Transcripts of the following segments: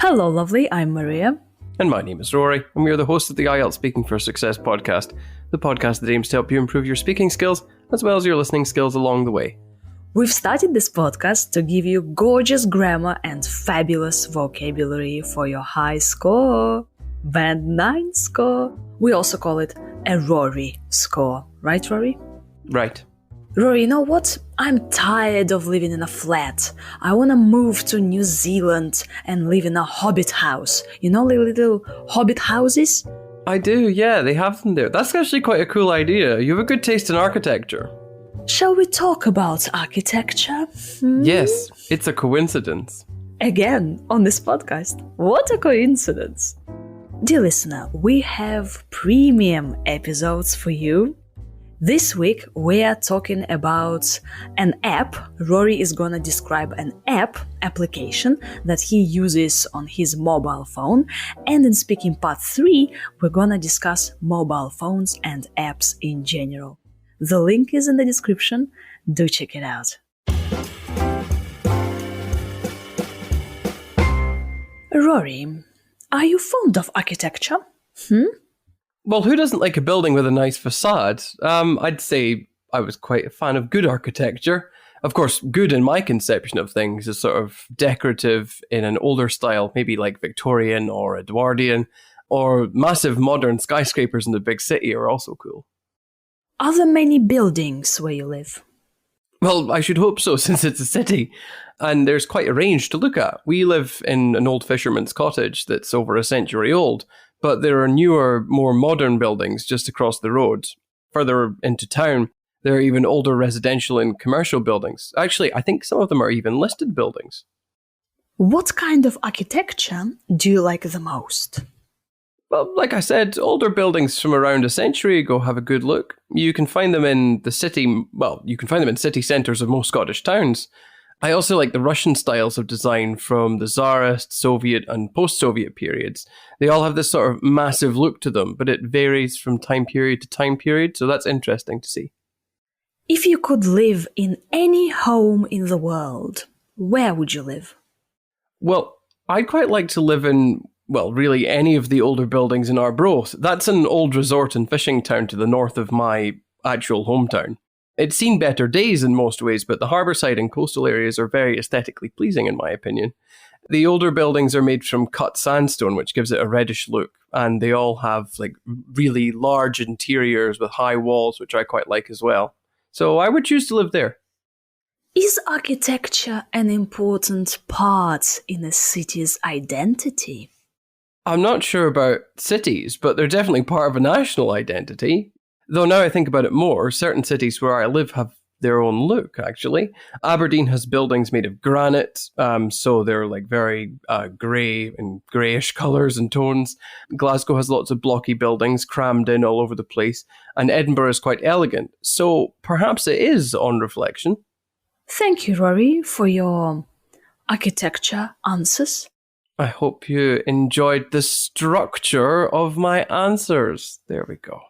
Hello, lovely. I'm Maria. And my name is Rory, and we are the hosts of the IELTS Speaking for Success podcast, the podcast that aims to help you improve your speaking skills as well as your listening skills along the way. We've started this podcast to give you gorgeous grammar and fabulous vocabulary for your high score, Band 9 score. We also call it a Rory score. Right, Rory? Right. Rory, you know what? I'm tired of living in a flat. I want to move to New Zealand and live in a hobbit house. You know the little hobbit houses? I do, yeah, they have them there. That's actually quite a cool idea. You have a good taste in architecture. Shall we talk about architecture? Yes, it's a coincidence. Again, on this podcast. What a coincidence. Dear listener, we have premium episodes for you. This week, we are talking about an app. Rory is gonna describe an application that he uses on his mobile phone. And in Speaking Part 3, we're gonna discuss mobile phones and apps in general. The link is in the description. Do check it out. Rory, are you fond of architecture? Well, who doesn't like a building with a nice facade? I'd say I was quite a fan of good architecture. Of course, good in my conception of things is sort of decorative in an older style, maybe like Victorian or Edwardian, or massive modern skyscrapers in the big city are also cool. Are there many buildings where you live? Well, I should hope so, since it's a city. And there's quite a range to look at. We live in an old fisherman's cottage that's over a century old, but there are newer, more modern buildings just across the road. Further into town, there are even older residential and commercial buildings. Actually, I think some of them are even listed buildings. What kind of architecture do you like the most? Well, like I said, older buildings from around a century ago have a good look. You can find them in the city, well, you can find them in city centres of most Scottish towns. I also like the Russian styles of design from the Tsarist, Soviet and post-Soviet periods. They all have this sort of massive look to them, but it varies from time period to time period, so that's interesting to see. If you could live in any home in the world, where would you live? Well, I'd quite like to live in, well, really any of the older buildings in Arbroath. That's an old resort and fishing town to the north of my actual hometown. It's seen better days in most ways, but the harbourside and coastal areas are very aesthetically pleasing in my opinion. The older buildings are made from cut sandstone, which gives it a reddish look, and they all have like really large interiors with high walls, which I quite like as well. So I would choose to live there. Is architecture an important part in a city's identity? I'm not sure about cities, but they're definitely part of a national identity. Though now I think about it more, certain cities where I live have their own look, actually. Aberdeen has buildings made of granite, so they're like very grey and greyish colours and tones. Glasgow has lots of blocky buildings crammed in all over the place, and Edinburgh is quite elegant, so perhaps it is on reflection. Thank you, Rory, for your architecture answers. I hope you enjoyed the structure of my answers. There we go.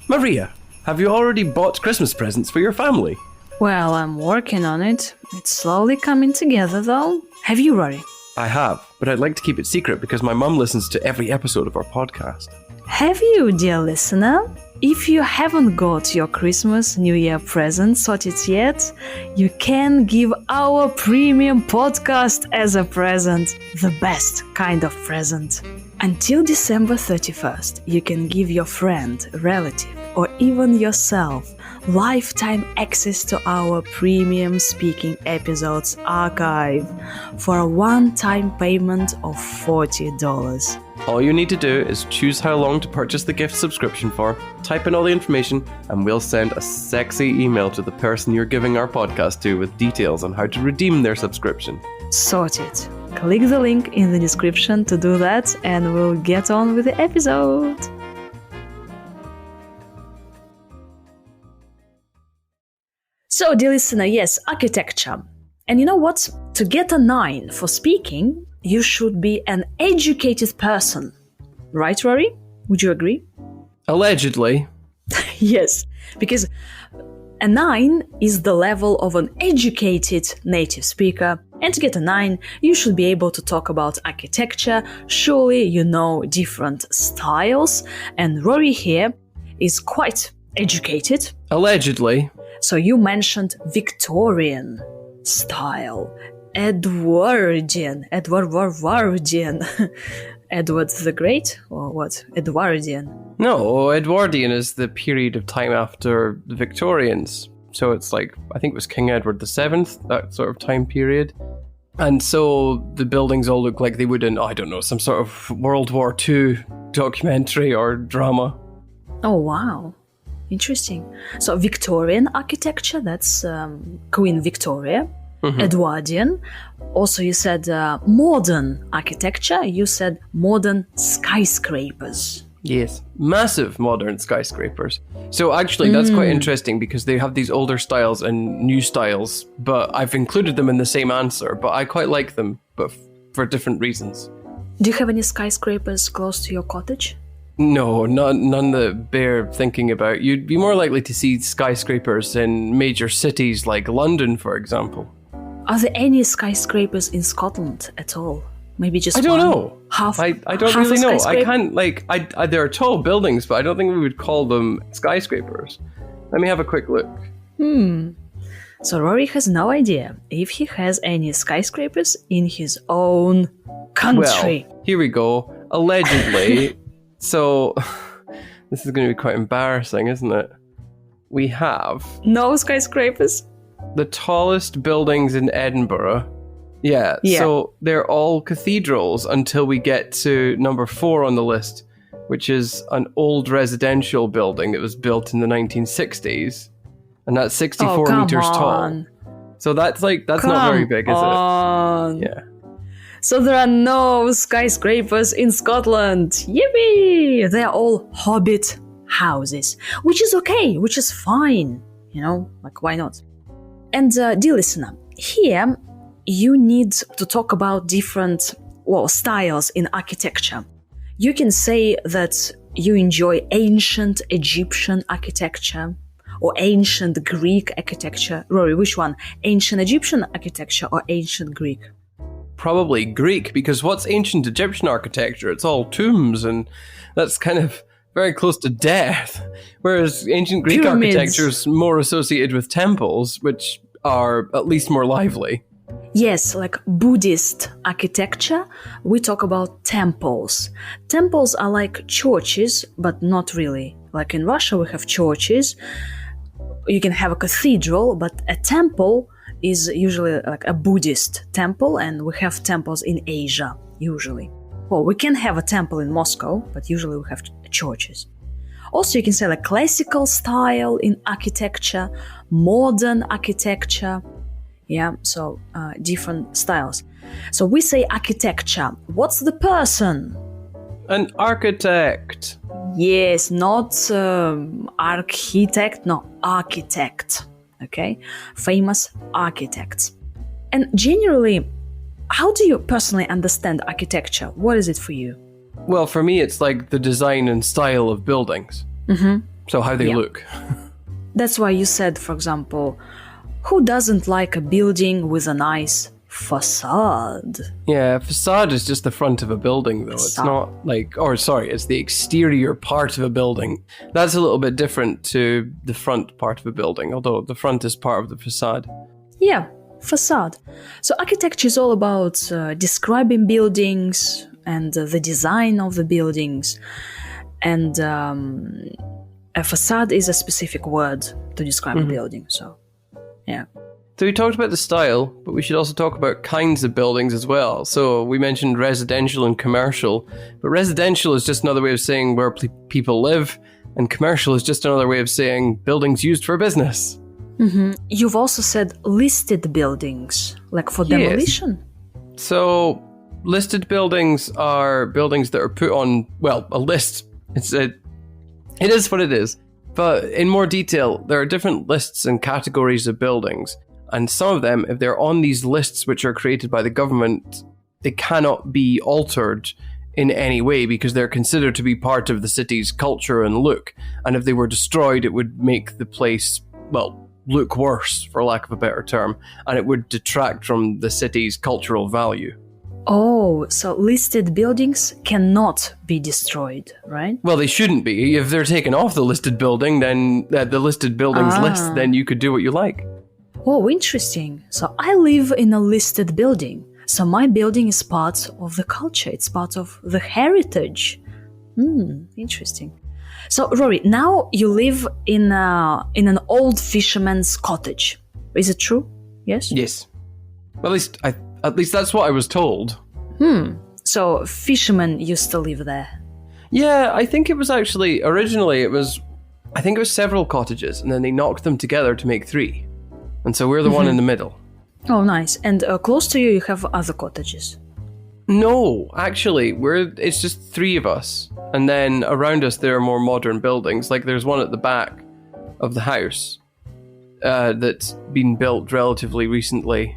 Maria, have you already bought Christmas presents for your family? Well, I'm working on it. It's slowly coming together, though. Have you, Rory? I have, but I'd like to keep it secret because my mum listens to every episode of our podcast. Have you, dear listener? If you haven't got your Christmas, New Year present sorted yet, you can give our premium podcast as a present, the best kind of present. Until December 31st, you can give your friend, relative, or even yourself lifetime access to our premium speaking episodes archive for a one-time payment of $40. All you need to do is choose how long to purchase the gift subscription for, type in all the information, and we'll send a sexy email to the person you're giving our podcast to with details on how to redeem their subscription. Sorted. Click the link in the description to do that, and we'll get on with the episode. So, dear listener, yes, architecture. And you know what? To get a 9 for speaking, you should be an educated person. Right, Rory? Would you agree? Allegedly. Yes. Because a 9 is the level of an educated native speaker, and to get a 9, you should be able to talk about architecture. Surely you know different styles, and Rory here is quite educated. Allegedly. So you mentioned Victorian style, Edwardian, Edward the Great, or what? Edwardian. No, Edwardian is the period of time after the Victorians. So it's like, I think it was King Edward VII, that sort of time period. And so the buildings all look like they would in, I don't know, some sort of World War II documentary or drama. Oh, wow. Interesting. So Victorian architecture, that's Queen Victoria. Edwardian. Also, you said modern architecture. You said modern skyscrapers. Yes, massive modern skyscrapers. So actually, that's quite interesting because they have these older styles and new styles, but I've included them in the same answer, but I quite like them, but for different reasons. Do you have any skyscrapers close to your cottage? No, none that bear thinking about. You'd be more likely to see skyscrapers in major cities like London, for example. Are there any skyscrapers in Scotland at all? Maybe just I don't one? know. Half, I don't half really a know. I skyscraper? can't, like, there are tall buildings, but I don't think we would call them skyscrapers. Let me have a quick look. So Rory has no idea if he has any skyscrapers in his own country. Well, here we go. Allegedly. So, this is going to be quite embarrassing, isn't it? We have No skyscrapers? the tallest buildings in Edinburgh. Yeah, so they're all cathedrals until we get to number 4 on the list, which is an old residential building that was built in the 1960s. And that's 64 meters tall. So that's not very big, is it? Yeah. So there are no skyscrapers in Scotland. Yippee! They are all hobbit houses, which is okay, which is fine. You know, like, why not? And dear listener, here you need to talk about different, styles in architecture. You can say that you enjoy ancient Egyptian architecture or ancient Greek architecture. Rory, which one? Ancient Egyptian architecture or ancient Greek? Probably Greek, because what's ancient Egyptian architecture? It's all tombs, and that's kind of very close to death. Whereas ancient Greek Pyramids. architecture is more associated with temples, which are at least more lively. Yes, like Buddhist architecture, we talk about temples. Temples are like churches, but not really. Like in Russia, we have churches. You can have a cathedral, but a temple is usually like a Buddhist temple, and we have temples in Asia, usually. Well, we can have a temple in Moscow, but usually we have churches. Also, you can say like classical style in architecture, modern architecture. Yeah, so different styles. So we say architecture. What's the person? An architect. Yes, not architect, no, architect. Okay, famous architects. And generally, how do you personally understand architecture? What is it for you? Well, for me, it's like the design and style of buildings. So how they look. That's why you said, for example, who doesn't like a building with a nice facade? Yeah, facade is just the front of a building, though. It's not like, it's the exterior part of a building. That's a little bit different to the front part of a building, although the front is part of the facade. Yeah, facade. So architecture is all about describing buildings and the design of the buildings. And a facade is a specific word to describe a building, so yeah. So we talked about the style, but we should also talk about kinds of buildings as well. So we mentioned residential and commercial, but residential is just another way of saying where people live, and commercial is just another way of saying buildings used for business. You've also said listed buildings, like for demolition. So listed buildings are buildings that are put on, a list. It is what it is. But in more detail, there are different lists and categories of buildings. And some of them, if they're on these lists which are created by the government, they cannot be altered in any way because they're considered to be part of the city's culture and look. And if they were destroyed, it would make the place, well, look worse, for lack of a better term, and it would detract from the city's cultural value. Oh, so listed buildings cannot be destroyed, right? Well, they shouldn't be. If they're taken off the listed building, then the listed buildings list, then you could do what you like. Oh, interesting. So I live in a listed building. So my building is part of the culture. It's part of the heritage. Interesting. So Rory, now you live in an old fisherman's cottage. Is it true? Yes? Yes. At least that's what I was told. So fishermen used to live there. Yeah, I think it was actually, originally it was several cottages, and then they knocked them together to make 3. And so we're the one in the middle. Oh, nice. And close to you have other cottages. No, actually, it's just 3 of us. And then around us there are more modern buildings. Like there's one at the back of the house that's been built relatively recently.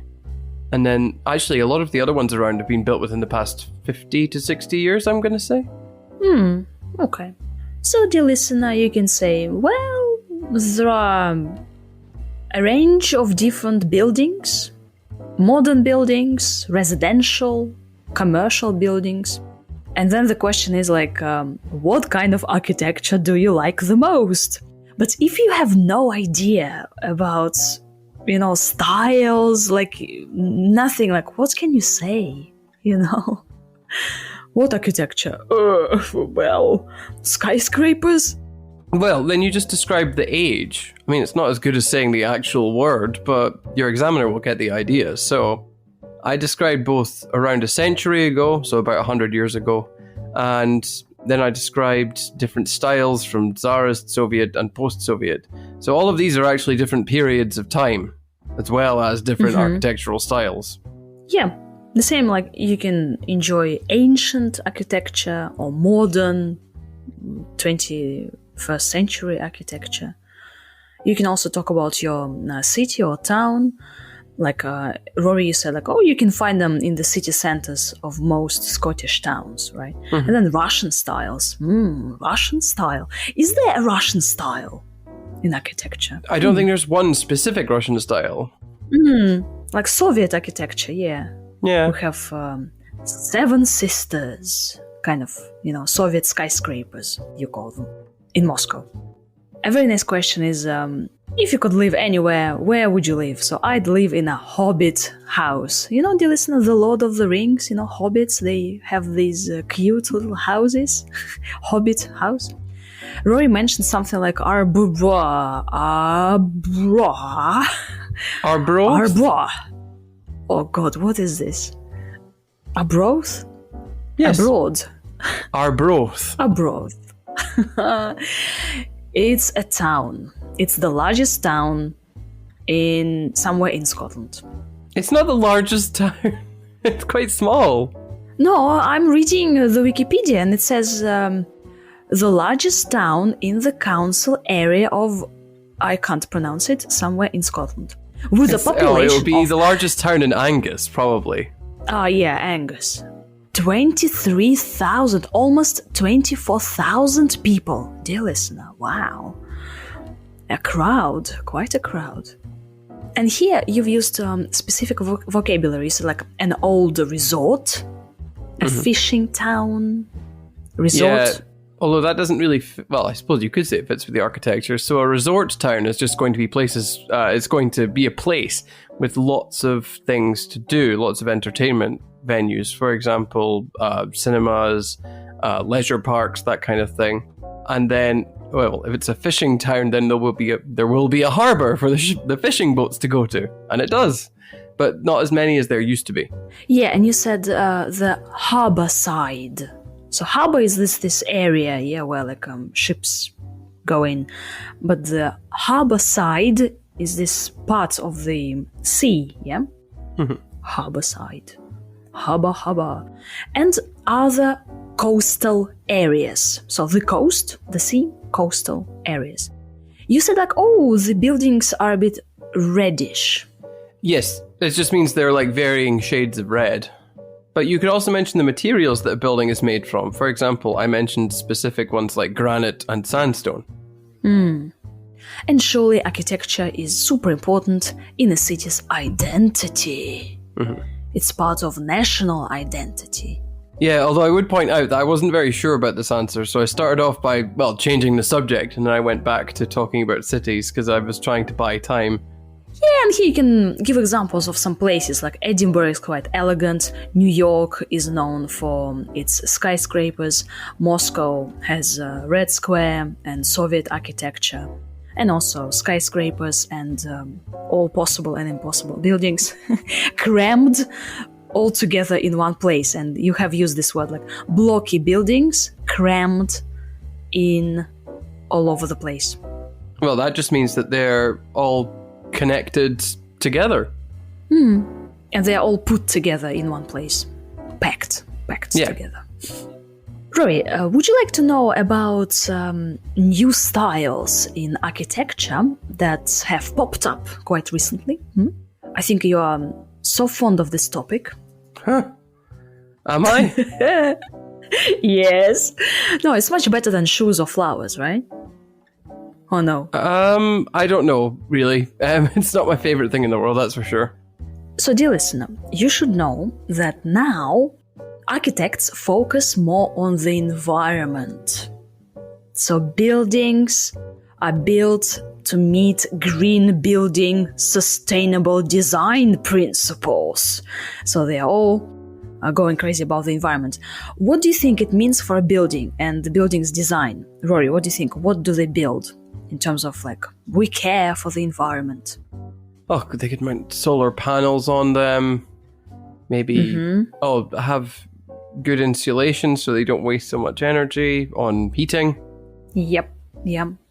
And then actually a lot of the other ones around have been built within the past 50 to 60 years, I'm going to say. Okay. So, dear listener, you can say, well, there are a range of different buildings, modern buildings, residential, commercial buildings. And then the question is like, what kind of architecture do you like the most? But if you have no idea about, styles, like nothing, like what can you say, What architecture? Well, skyscrapers? Well, then you just described the age. I mean, it's not as good as saying the actual word, but your examiner will get the idea. So I described both around a century ago, so about 100 years ago, and then I described different styles from Tsarist, Soviet, and post-Soviet. So all of these are actually different periods of time, as well as different architectural styles. Yeah, the same, like you can enjoy ancient architecture or modern 21st century architecture. You can also talk about your city or town. Like Rory, you said, like, oh, you can find them in the city centers of most Scottish towns, right? And then Russian styles. Russian style. Is there a Russian style in architecture? I don't think there's one specific Russian style. Like Soviet architecture, yeah. Yeah. We have 7 sisters, kind of, Soviet skyscrapers, you call them, in Moscow. A very nice question is, if you could live anywhere, where would you live? So I'd live in a hobbit house. Dear listener, the Lord of the Rings, hobbits, they have these cute little houses. Hobbit house. Rory mentioned something like Arbroath. Oh God, what is this? Arbroath? Yes. Abroad. Arbroath. It's a town. It's the largest town somewhere in Scotland. It's not the largest town. It's quite small. No, I'm reading the Wikipedia and it says the largest town in the council area of, I can't pronounce it, somewhere in Scotland. With a population it would be the largest town in Angus, probably. Yeah, Angus. 23,000, almost 24,000 people. Dear listener, wow. A crowd, quite a crowd. And here you've used specific vocabulary, so like an old resort, a fishing town, resort. Yeah, although that doesn't really, I suppose you could say it fits with the architecture. So a resort town is just going to be it's going to be a place with lots of things to do, lots of entertainment venues, for example, cinemas, leisure parks, that kind of thing. And then, if it's a fishing town, then there will be a harbour for the fishing boats to go to, and it does, but not as many as there used to be. Yeah, and you said the harbour side. So harbour is this area, yeah, where like ships go in, but the harbour side is this part of the sea, yeah, harbour side. Harbour, and other coastal areas. So the coast, the sea, coastal areas. You said like, the buildings are a bit reddish. Yes, it just means they're like varying shades of red. But you could also mention the materials that a building is made from. For example, I mentioned specific ones like granite and sandstone. And surely architecture is super important in a city's identity. It's part of national identity. Yeah, although I would point out that I wasn't very sure about this answer, so I started off by, changing the subject, and then I went back to talking about cities because I was trying to buy time. Yeah, and here you can give examples of some places, like Edinburgh is quite elegant, New York is known for its skyscrapers, Moscow has Red Square and Soviet architecture, and also skyscrapers and all possible and impossible buildings crammed all together in one place. And you have used this word, like blocky buildings crammed in all over the place. Well, that just means that they're all connected together. And they are all put together in one place. Packed together. Rory, would you like to know about new styles in architecture that have popped up quite recently? I think you are so fond of this topic. Huh. Am I? Yes. No, it's much better than shoes or flowers, right? Oh no. I don't know, really. It's not my favorite thing in the world, that's for sure. So, dear listener, you should know that now architects focus more on the environment. So, buildings are built to meet green building sustainable design principles. So, they are all going crazy about the environment. What do you think it means for a building and the building's design? Rory, what do you think? What do they build? In terms of we care for the environment. Oh, they could mount solar panels on them. Maybe, have good insulation so they don't waste so much energy on heating. Yep.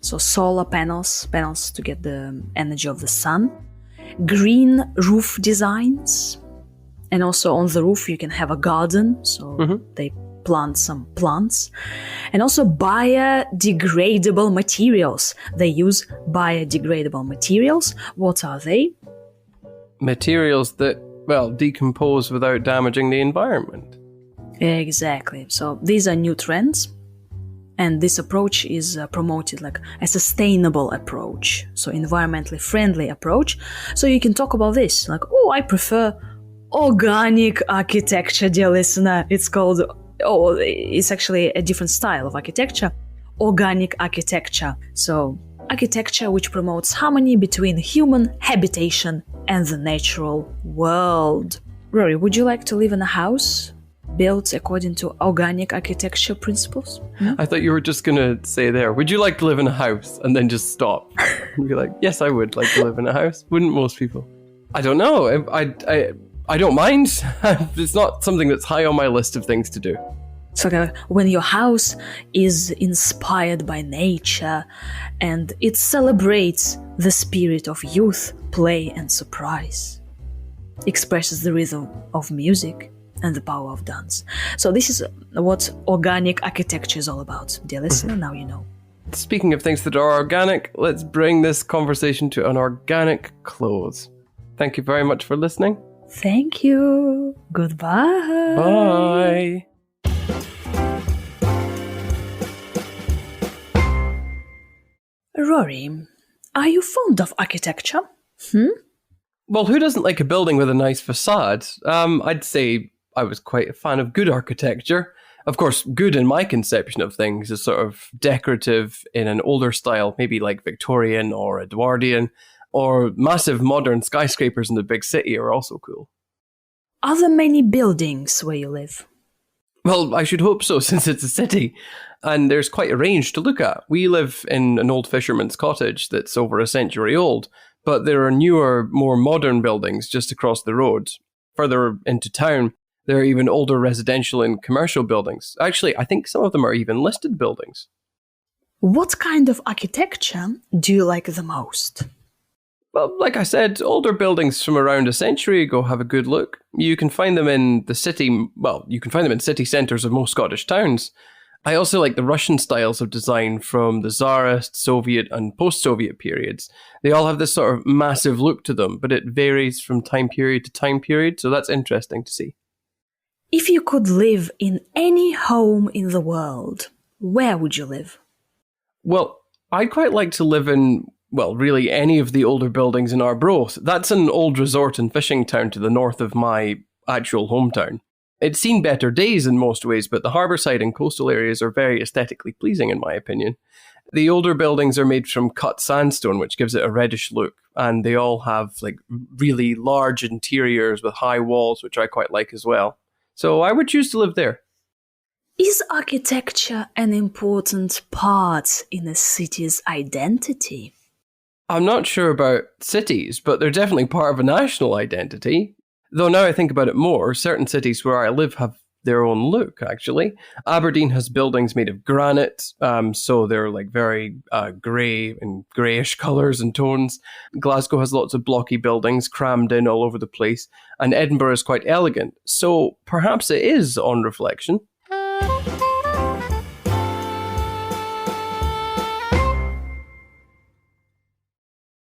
So solar panels to get the energy of the sun. Green roof designs. And also on the roof you can have a garden. So they plant some plants. And also biodegradable materials. They use biodegradable materials. What are they? Materials that, decompose without damaging the environment. Exactly. So these are new trends. And this approach is promoted like a sustainable approach. So environmentally friendly approach. So you can talk about this. I prefer organic architecture, dear listener. It's actually a different style of architecture. Organic architecture. So, architecture which promotes harmony between human habitation and the natural world. Rory, would you like to live in a house built according to organic architecture principles? I thought you were just going to say there, would you like to live in a house? And then just stop. And be like, yes, I would like to live in a house. Wouldn't most people? I don't know. I don't mind. It's not something that's high on my list of things to do. So when your house is inspired by nature and it celebrates the spirit of youth, play and surprise, expresses the rhythm of music and the power of dance. So this is what organic architecture is all about. Dear listener, now you know. Speaking of things that are organic, let's bring this conversation to an organic close. Thank you very much for listening. Thank you. Goodbye. Bye. Rory, are you fond of architecture? Well, who doesn't like a building with a nice facade? I'd say I was quite a fan of good architecture. Of course, good in my conception of things is sort of decorative in an older style, maybe like Victorian or Edwardian. Or massive modern skyscrapers in the big city are also cool. Are there many buildings where you live? Well, I should hope so, since it's a city. And there's quite a range to look at. We live in an old fisherman's cottage that's over a century old, but there are newer, more modern buildings just across the road. Further into town, there are even older residential and commercial buildings. Actually, I think some of them are even listed buildings. What kind of architecture do you like the most? Well, like I said, older buildings from around a century ago have a good look. You can find them in the city, you can find them in city centres of most Scottish towns. I also like the Russian styles of design from the Tsarist, Soviet and post-Soviet periods. They all have this sort of massive look to them, but it varies from time period to time period, so that's interesting to see. If you could live in any home in the world, where would you live? Well, I'd quite like to live in, well, really any of the older buildings in Arbroath. That's an old resort and fishing town to the north of my actual hometown. It's seen better days in most ways, but the harbourside and coastal areas are very aesthetically pleasing in my opinion. The older buildings are made from cut sandstone, which gives it a reddish look, and they all have like really large interiors with high walls, which I quite like as well. So I would choose to live there. Is architecture an important part in a city's identity? I'm not sure about cities, but they're definitely part of a national identity. Though now I think about it more, certain cities where I live have their own look, actually. Aberdeen has buildings made of granite, so they're like very grey and greyish colours and tones. Glasgow has lots of blocky buildings crammed in all over the place, and Edinburgh is quite elegant. So perhaps it is on reflection.